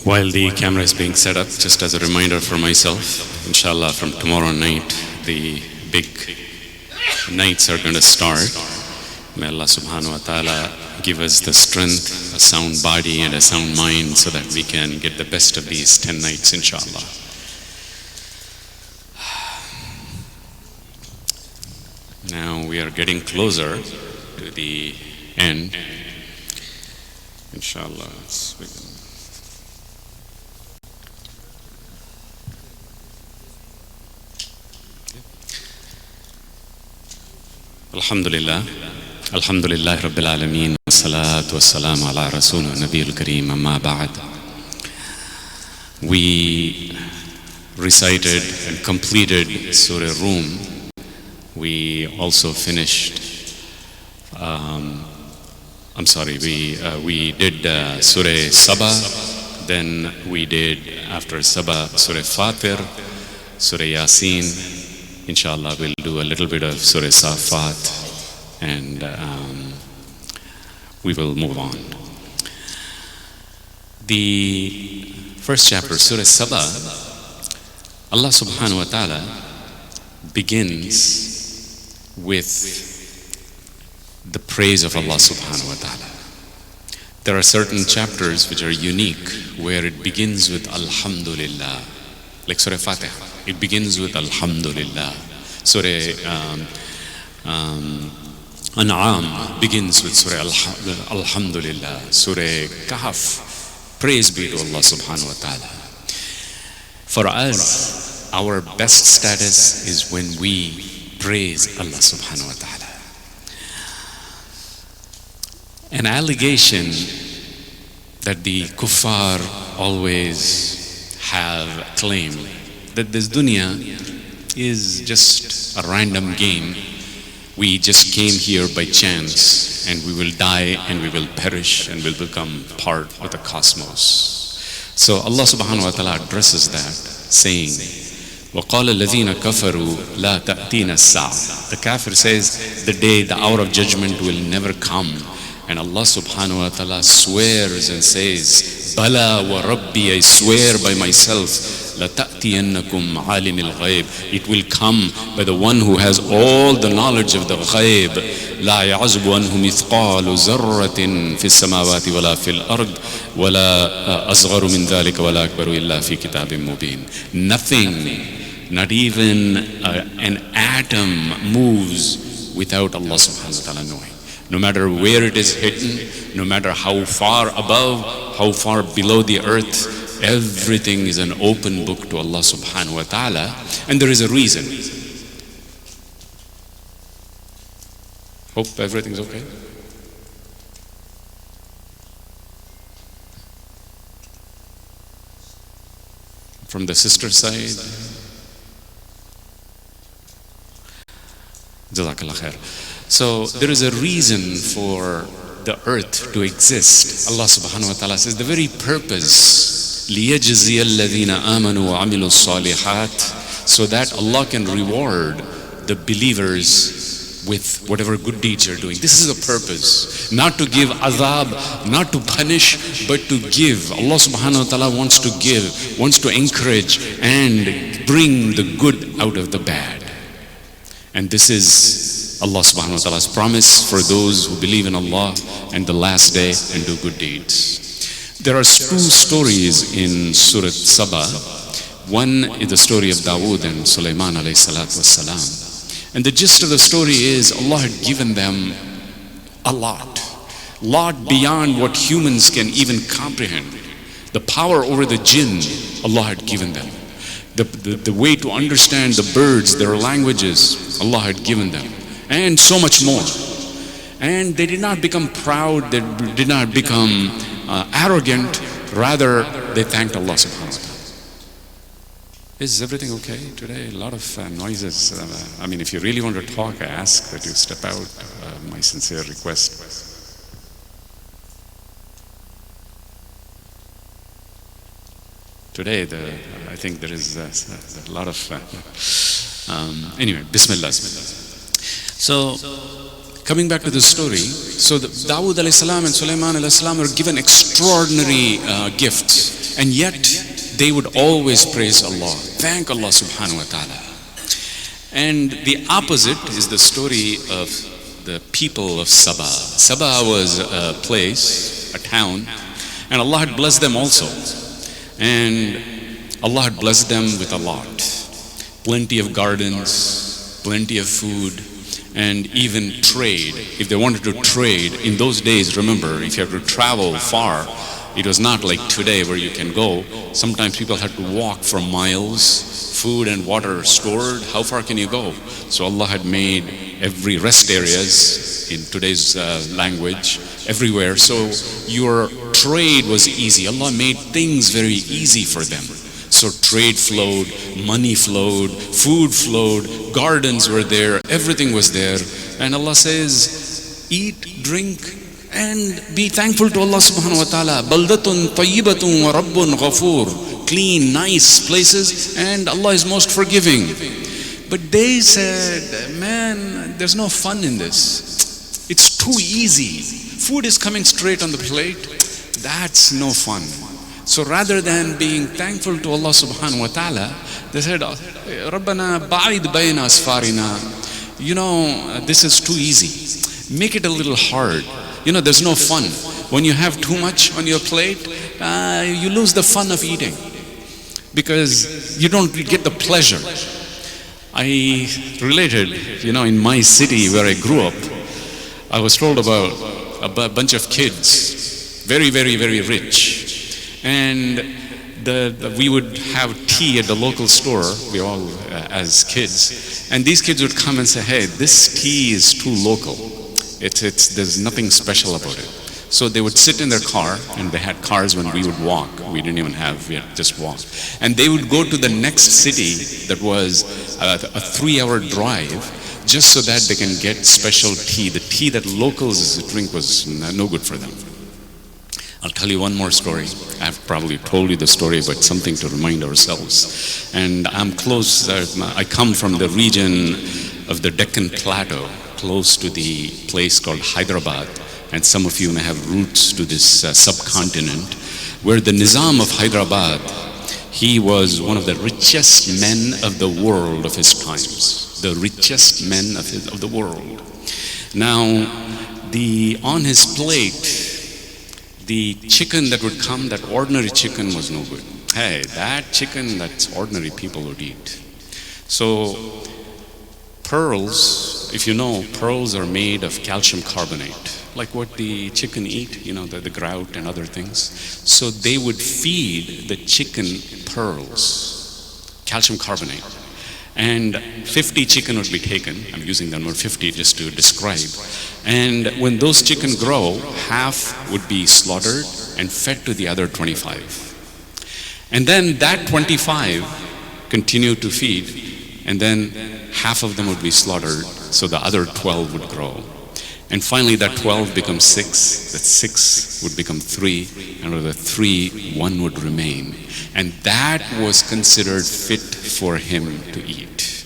While the camera is being set up, just as a reminder for myself, inshallah, from tomorrow night, the big nights are going to start. May Allah subhanahu wa ta'ala give us the strength, a sound body and a sound mind so that we can get the best of these 10 nights, inshallah. Now we are getting closer to the end. Inshallah. Alhamdulillah. Alhamdulillah Rabbil Alameen. Wassalatu wassalamu ala Rasulina Nabiyul Kareem amma ba'd. We recited and completed Surah Rum. We also finished, we did Surah Saba, then we did after Saba Surah Fatir, Surah Yasin. Inshallah we'll do a little bit of Surah Safat and we will move on. The first chapter, Surah Saba, Allah subhanahu wa ta'ala begins with the praise of Allah subhanahu wa ta'ala. There are certain chapters which are unique where it begins with Alhamdulillah, like Surah Fatiha. It begins with Alhamdulillah. Surah An'am begins with Surah Alhamdulillah. Surah Kahf, praise be to Allah subhanahu wa ta'ala. For us, our best status is when we praise Allah subhanahu wa ta'ala. An allegation that the kuffar always have claimed that this dunya is just a random game. We just came here by chance and we will die and we will perish and will become part of the cosmos. So Allah subhanahu wa ta'ala addresses that saying, وَقَالَ الَّذِينَ كَفَرُوا لَا تَأْتِينَ السَّاعَةُ. The kafir says, the day, the hour of judgment will never come. And Allah subhanahu wa ta'ala swears and says, Bala wa Rabbi, I swear by myself, لَتَأْتِيَنَّكُمْ عَالِمِ الْغَيْبِ. It will come by the one who has all the knowledge of the ghaib. لَا يَعْزُبُ عَنْهُ مِثْقَالُ ذَرَّةٍ فِي السَّمَاوَاتِ وَلَا فِي الْأَرْضِ وَلَا أَصْغَرُ مِنْ ذَلِكَ وَلَا أَكْبَرُ إِلَّا فِي كِتَابٍ مُبِينٍ. Nothing, not even an atom moves without Allah subhanahu wa ta'ala knowing. No matter where it is hidden, no matter how far above, how far below the earth, everything is an open book to Allah subhanahu wa ta'ala, and there is a reason. Hope everything's okay. From the sister side, Jazakallah khair. So there is a reason for the earth to exist. Allah subhanahu wa ta'ala says the very purpose, لِيَجْزِيَ الَّذِينَ آمَنُوا وَعَمِلُوا الصَّالِحَاتِ, so that Allah can reward the believers with whatever good deeds you're doing. This is the purpose. Not to give azab, not to punish, but to give. Allah subhanahu wa ta'ala wants to give, wants to encourage and bring the good out of the bad. And this is Allah subhanahu wa ta'ala's promise for those who believe in Allah and the last day and do good deeds. There are two stories in Surah Saba. One is the story of Dawood and Sulaiman alayhi salatu wassalam. And the gist of the story is Allah had given them a lot beyond what humans can even comprehend. The power over the jinn, Allah had given them. The way to understand the birds, their languages, Allah had given them. And so much more. And they did not become proud, they did not become arrogant, rather they thanked Allah subhanahu wa ta'ala. Is everything okay today? A lot of noises. I mean, if you really want to talk, I ask that you step out. My sincere request. Today, I think there is a lot of... anyway, Bismillah. So, coming back to the story, so Dawood alayhi salam and Sulaiman alayhi salam were given extraordinary gifts. And yet, they would always praise Allah, thank Allah subhanahu wa ta'ala. And the opposite is the story of the people of Saba. Saba was a place, a town, and Allah had blessed them also. And Allah had blessed them with a lot. Plenty of gardens, plenty of food, and even trade. If they wanted to trade, in those days, remember, if you have to travel far, it was not like today where you can go. Sometimes people had to walk for miles, food and water stored. How far can you go? So Allah had made every rest areas, in today's language, everywhere. So your trade was easy. Allah made things very easy for them. So trade flowed, money flowed, food flowed, gardens were there, everything was there. And Allah says, eat, drink, and be thankful to Allah subhanahu wa ta'ala. Baldatun tayyibatun wa rabbun ghafoor. Clean, nice places, and Allah is most forgiving. But they said, man, there's no fun in this. It's too easy. Food is coming straight on the plate. That's no fun. So rather than being thankful to Allah subhanahu wa ta'ala, they said, Rabbana ba'id bayna asfarina. This is too easy. Make it a little hard. There's no fun. When you have too much on your plate, you lose the fun of eating, because you don't get the pleasure. I related, in my city where I grew up, I was told about a bunch of kids, very, very, very rich. And we would have tea at the local store, we all as kids, and these kids would come and say, hey, this tea is too local. There's nothing special about it. So they would sit in their car, and they had cars when we would walk. We didn't even have, we had just walk. And they would go to the next city that was a 3-hour drive, just so that they can get special tea. The tea that locals drink was no good for them. I'll tell you one more story. I've probably told you the story, but something to remind ourselves. And I'm close, I come from the region of the Deccan Plateau, close to the place called Hyderabad. And some of you may have roots to this subcontinent, where the Nizam of Hyderabad, he was one of the richest men of the world of his times. The richest men of the world. Now, on his plate, the chicken that would come, that ordinary chicken, was no good. Hey, that chicken, that's ordinary people would eat. So pearls, if you know, pearls are made of calcium carbonate, like what the chicken eat, the grout and other things. So they would feed the chicken pearls, calcium carbonate. And 50 chicken would be taken. I'm using the number 50 just to describe. And when those chicken grow, half would be slaughtered and fed to the other 25. And then that 25 continue to feed, and then half of them would be slaughtered, so the other 12 would grow. And finally that 12 becomes 6, that 6 would become 3, and of the 3, 1 would remain. And that was considered fit for him to eat.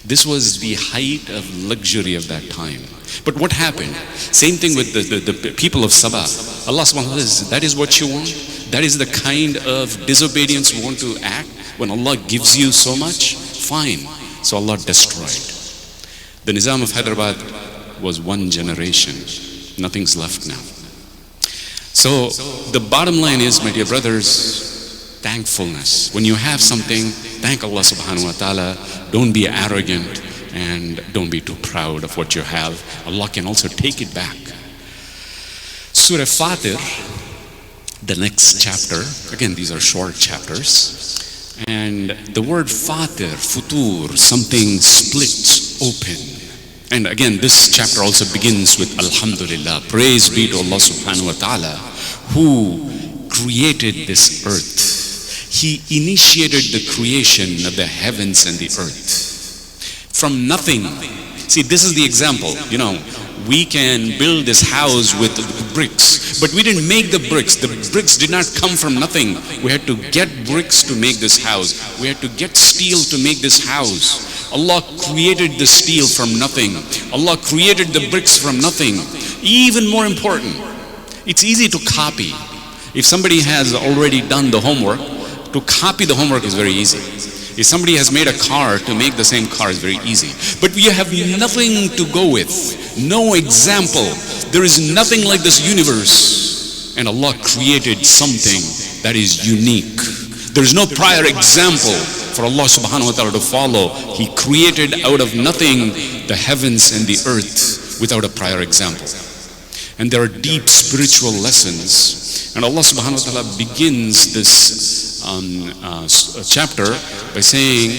This was the height of luxury of that time. But what happened? Same thing with the people of Saba. Allah subhanahu wa ta'ala says, that is what you want? That is the kind of disobedience you want to act when Allah gives you so much? Fine. So Allah destroyed. The Nizam of Hyderabad was one generation. Nothing's left now. So the bottom line is, my dear brothers, thankfulness. When you have something, thank Allah subhanahu wa ta'ala. Don't be arrogant and don't be too proud of what you have. Allah can also take it back. Surah Fatir, the next chapter, again these are short chapters, and the word Fatir, Futur, something splits open. And again, this chapter also begins with Alhamdulillah. Praise be to Allah subhanahu wa ta'ala, who created this earth. He initiated the creation of the heavens and the earth. From nothing. See, this is the example. We can build this house with bricks, but we didn't make the bricks. The bricks did not come from nothing. We had to get bricks to make this house. We had to get steel to make this house. Allah created the steel from nothing. Allah created the bricks from nothing. Even more important, it's easy to copy. If somebody has already done the homework, to copy the homework is very easy. If somebody has made a car, to make the same car is very easy. But we have nothing to go with, no example. There is nothing like this universe. And Allah created something that is unique. There is no prior example for Allah subhanahu wa ta'ala to follow. He created out of nothing the heavens and the earth without a prior example. And there are deep spiritual lessons. And Allah subhanahu wa ta'ala begins this chapter by saying,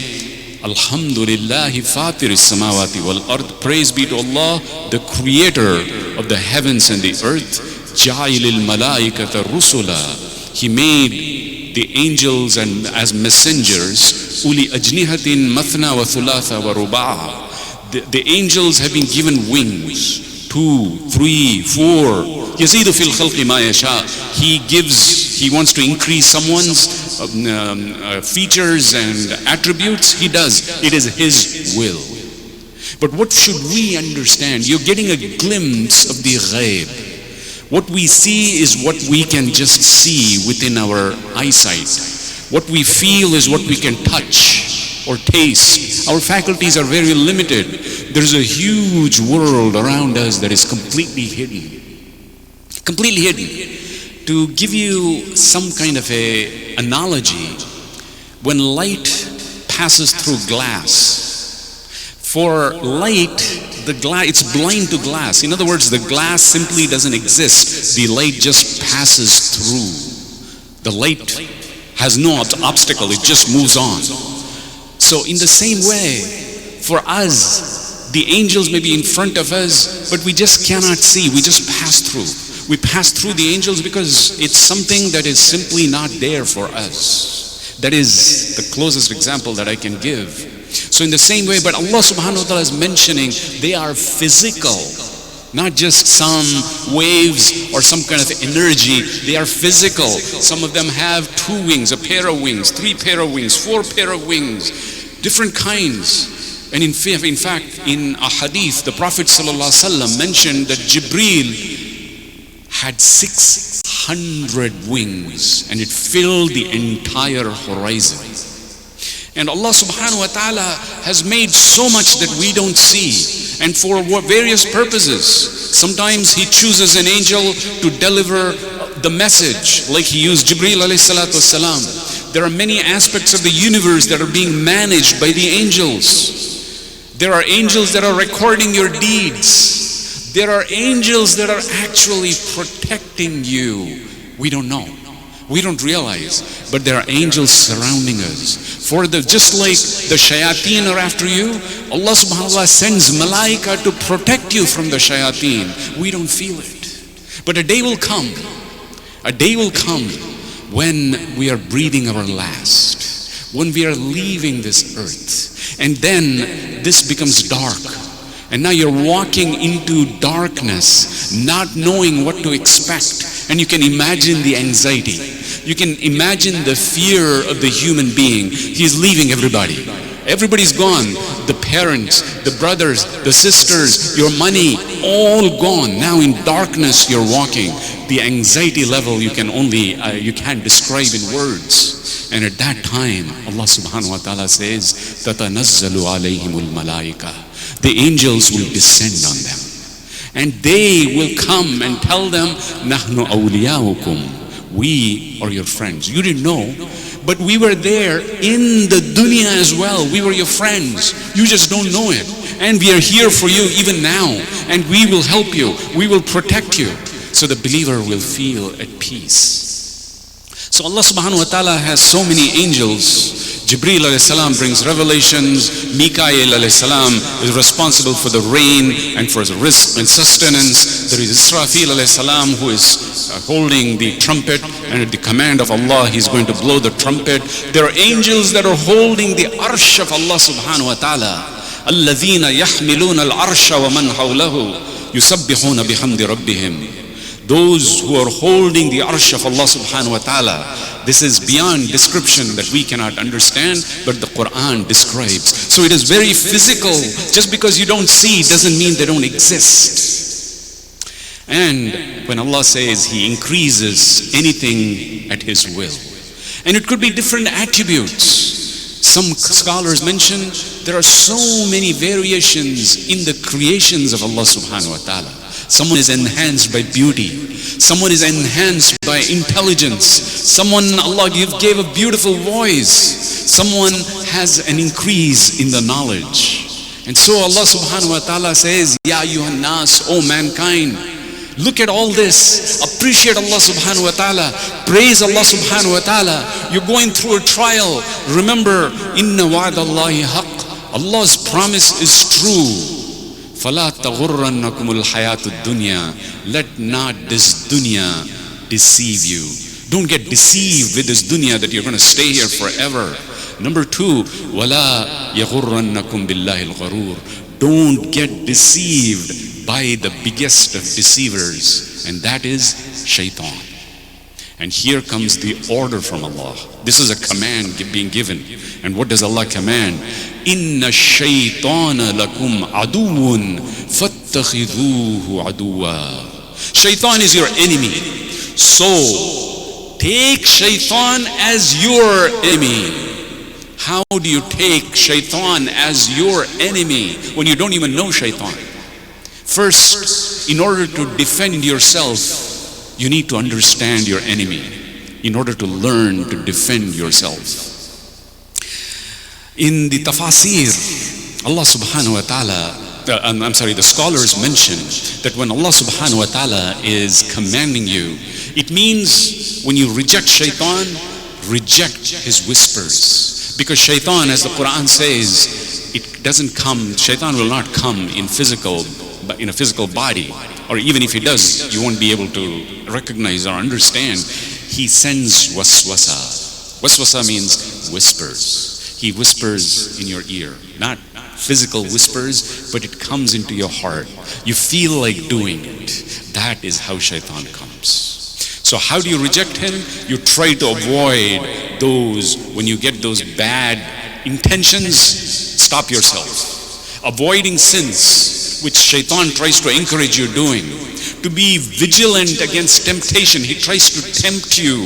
Alhamdulillahi fatiris samawati wal ard. Praise be to Allah, the creator of the heavens and the earth. Ja'ilil malaikata rusula. He made the angels and as messengers. Uli ajnihatin mathna wa thulatha wa ruba'a. The angels have been given wings. 2, 3, 4. Yazidu fil khalqi ma yasha. He wants to increase someone's features and attributes. He does. It is His will. But what should we understand? You're getting a glimpse of the ghaib. What we see is what we can just see within our eyesight. What we feel is what we can touch or taste. Our faculties are very limited. There's a huge world around us that is completely hidden. Completely hidden. To give you some kind of a analogy, when light passes through glass, for light, it's blind to glass. In other words, the glass simply doesn't exist. The light just passes through. The light has no obstacle, it just moves on. So in the same way, for us, the angels may be in front of us, but we just cannot see, we just pass through. We pass through the angels because it's something that is simply not there for us. That is the closest example that I can give. So in the same way, but Allah subhanahu wa ta'ala is mentioning they are physical, not just some waves or some kind of energy. They are physical. Some of them have 2 wings, a pair of wings, 3 pair of wings, 4 pair of wings, different kinds. And in fact, in a hadith, the Prophet ﷺ mentioned that Jibreel had 600 wings and it filled the entire horizon. And Allah subhanahu wa ta'ala has made so much that we don't see, and for various purposes. Sometimes He chooses an angel to deliver the message, like He used Jibreel alayhi salatu wasalam. There are many aspects of the universe that are being managed by the angels. There are angels that are recording your deeds. There are angels that are actually protecting you. We don't know. We don't realize, but there are angels surrounding us. Just like the shayateen are after you, Allah subhanahu wa ta'ala sends malaika to protect you from the shayateen. We don't feel it. But a day will come when we are breathing our last, when we are leaving this earth, and then this becomes dark. And now you're walking into darkness, not knowing what to expect. And you can imagine the anxiety. You can imagine the fear of the human being. He's leaving everybody. Everybody's gone. The parents, the brothers, the sisters, your money, all gone. Now in darkness you're walking. The anxiety level you can't describe in words. And at that time, Allah subhanahu wa ta'ala says, تَتَنَزَّلُ عَلَيْهِمُ الْمَلَائِكَةِ. The angels will descend on them. And they will come and tell them, نَحْنُ أَوْلِيَاؤُكُمْ. We are your friends. You didn't know, but we were there in the dunya as well. We were your friends. You just don't know it. And we are here for you even now. And we will help you. We will protect you. So the believer will feel at peace. So Allah subhanahu wa ta'ala has so many angels. Jibreel alayhi salam brings revelations. Mikael alayhi salam is responsible for the rain and for the rizq and sustenance. There is Israfil alayhi salam who is holding the trumpet, and at the command of Allah he's going to blow the trumpet. There are angels that are holding the arsh of Allah subhanahu wa ta'ala. الَّذِينَ يَحْمِلُونَ الْعَرْشَ وَمَنْ حَوْلَهُ يُسَبِّحُونَ بِحَمْدِ رَبِّهِمْ. Those who are holding the arsh of Allah subhanahu wa ta'ala. This is beyond description that we cannot understand, but the Quran describes. So it is very physical. Just because you don't see doesn't mean they don't exist. And when Allah says He increases anything at His will. And it could be different attributes. Some scholars mention there are so many variations in the creations of Allah subhanahu wa ta'ala. Someone is enhanced by beauty. Someone is enhanced by intelligence. Someone, Allah gave a beautiful voice. Someone has an increase in the knowledge. And so Allah subhanahu wa ta'ala says, Ya ayyuhan nas, O mankind, look at all this. Appreciate Allah subhanahu wa ta'ala. Praise Allah subhanahu wa ta'ala. You're going through a trial. Remember, inna wa'dallahi haqq. Allah's promise is true. فَلَا تَغُرَّنَّكُمُ الْحَيَاةُ الدُّنْيَا. Let not this dunya deceive you. Don't get deceived with this dunya that you're going to stay here forever. Number two, وَلَا يَغُرَّنَّكُمْ بِاللَّهِ الْغَرُورِ. Don't get deceived by the biggest of deceivers, and that is shaitan. And here comes the order from Allah. This is a command being given. And what does Allah command? Inna shaytana lakum aduun fattakhidhuhu aduwa. Shaitan is your enemy. So take shaitan as your enemy. How do you take shaitan as your enemy when you don't even know shaitan? First, in order to defend yourself, you need to understand your enemy in order to learn to defend yourself. In the tafasir, Allah subhanahu wa ta'ala, the scholars mention that when Allah subhanahu wa ta'ala is commanding you, it means when you reject shaitan, reject his whispers. Because shaitan, as the Quran says, it doesn't come, shaitan will not come in a physical body. Or even if he does, you won't be able to recognize or understand. He sends waswasa. Waswasa means whispers. He whispers in your ear. Not physical whispers, but it comes into your heart. You feel like doing it. That is how shaitan comes. So how do you reject him? You try to avoid those, when you get those bad intentions, stop yourself. Avoiding sins, which shaitan tries to encourage you doing. To be vigilant against temptation. He tries to tempt you.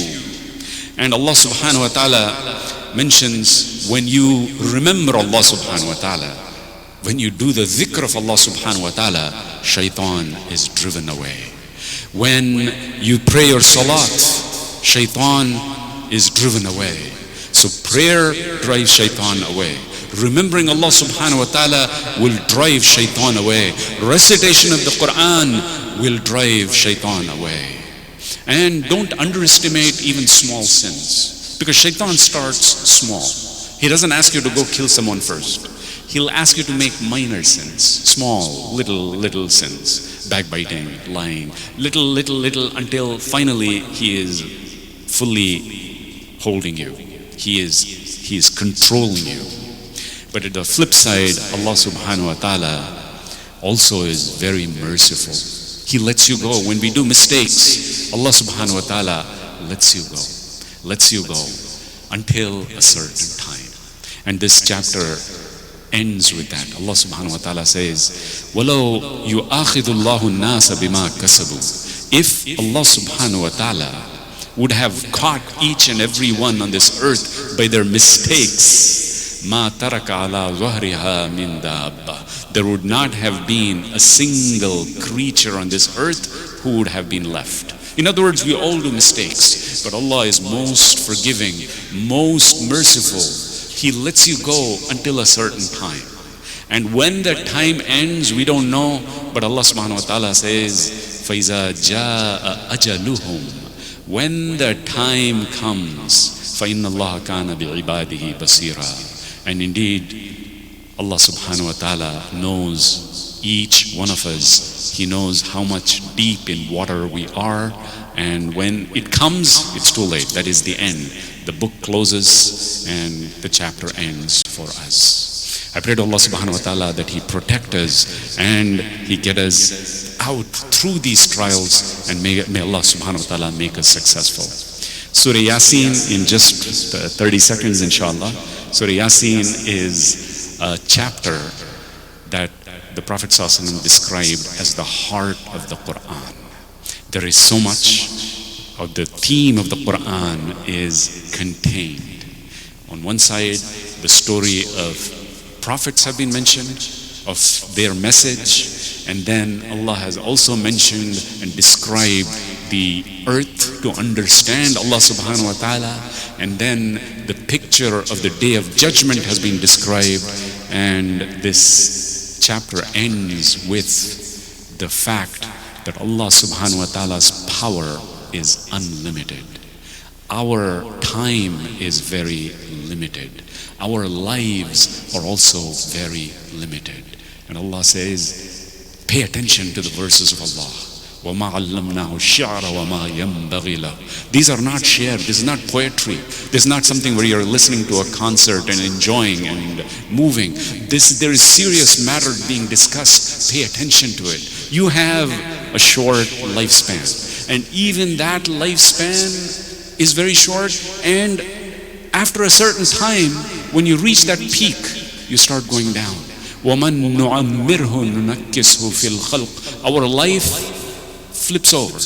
And Allah subhanahu wa ta'ala mentions, when you remember Allah subhanahu wa ta'ala, when you do the dhikr of Allah subhanahu wa ta'ala, shaitan is driven away. When you pray your salat, shaitan is driven away. So prayer drives shaitan away. Remembering Allah subhanahu wa ta'ala will drive shaitan away. Recitation of the Quran will drive shaitan away. And don't underestimate even small sins. Because shaitan starts small. He doesn't ask you to go kill someone first. He'll ask you to make minor sins. Small, little sins. Backbiting, lying. Little, until finally he is fully holding you. He is controlling you. But at the flip side, Allah subhanahu wa ta'ala also is very merciful. He lets you go. When we do mistakes, Allah subhanahu wa ta'ala lets you go until a certain time. And this chapter ends with that. Allah subhanahu wa ta'ala says, وَلَوْ يُؤَاخِذُ اللَّهُ النَّاسَ بِمَا كَسَبُوا. If Allah subhanahu wa ta'ala would have caught each and every one on this earth by their mistakes, مَا تَرَكَ عَلَى ظَهْرِهَا مِنْ دَابَّةٍ. There would not have been a single creature on this earth who would have been left. In other words, we all do mistakes, but Allah is most forgiving, most merciful. He lets you go until a certain time. And when that time ends, we don't know, but Allah subhanahu wa ta'ala says, فَإِذَا جَاءَ أَجَلُهُمْ. When the time comes, فَإِنَّ اللَّهَ كَانَ بِعِبَادِهِ بَصِيرًا. And indeed, Allah subhanahu wa ta'ala knows each one of us. He knows how much deep in water we are. And when it comes, it's too late. That is the end. The book closes and the chapter ends for us. I pray to Allah subhanahu wa ta'ala that He protect us and He get us out through these trials, and may Allah subhanahu wa ta'ala make us successful. Surah Yasin in just 30 seconds inshallah. Surah Yasin is a chapter that the Prophet ﷺ described as the heart of the Quran. There is so much of the theme of the Quran is contained. On one side, the story of prophets have been mentioned, of their message, and then Allah has also mentioned and described the earth to understand Allah subhanahu wa ta'ala, and then the picture of the day of judgment has been described, and this chapter ends with the fact that Allah subhanahu wa ta'ala's power is unlimited. Our time is very limited. Our lives are also very limited. And Allah says, pay attention to the verses of Allah. وَمَا عَلَّمْنَاهُ الشِّعْرَ وَمَا يَنبَغِي لَهُ. These are not shi'r, this is not poetry. This is not something where you're listening to a concert and enjoying and moving. There is serious matter being discussed. Pay attention to it. You have a short lifespan. And even that lifespan is very short. And after a certain time, when you reach that peak, you start going down. وَمَن نُعَمِّرْهُ نُنَكِّسْهُ فِي الْخَلْقِ. Our life flips over.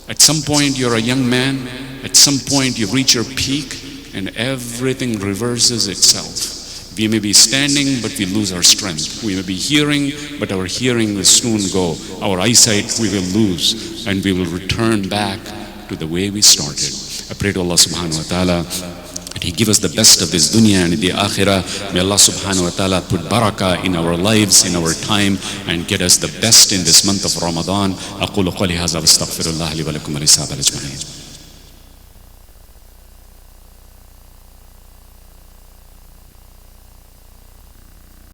At some point you're a young man, at some point you reach your peak, and everything reverses itself. We may be standing, but we lose our strength. We may be hearing, but our hearing will soon go. Our eyesight we will lose, and we will return back to the way we started. I pray to Allah subhanahu wa ta'ala that He give us the best of this dunya and the akhirah. May Allah subhanahu wa ta'ala put barakah in our lives, in our time, and get us the best in this month of Ramadan. أقول قولي هذا واستغفر الله لي ولكم ولسائر المسلمين.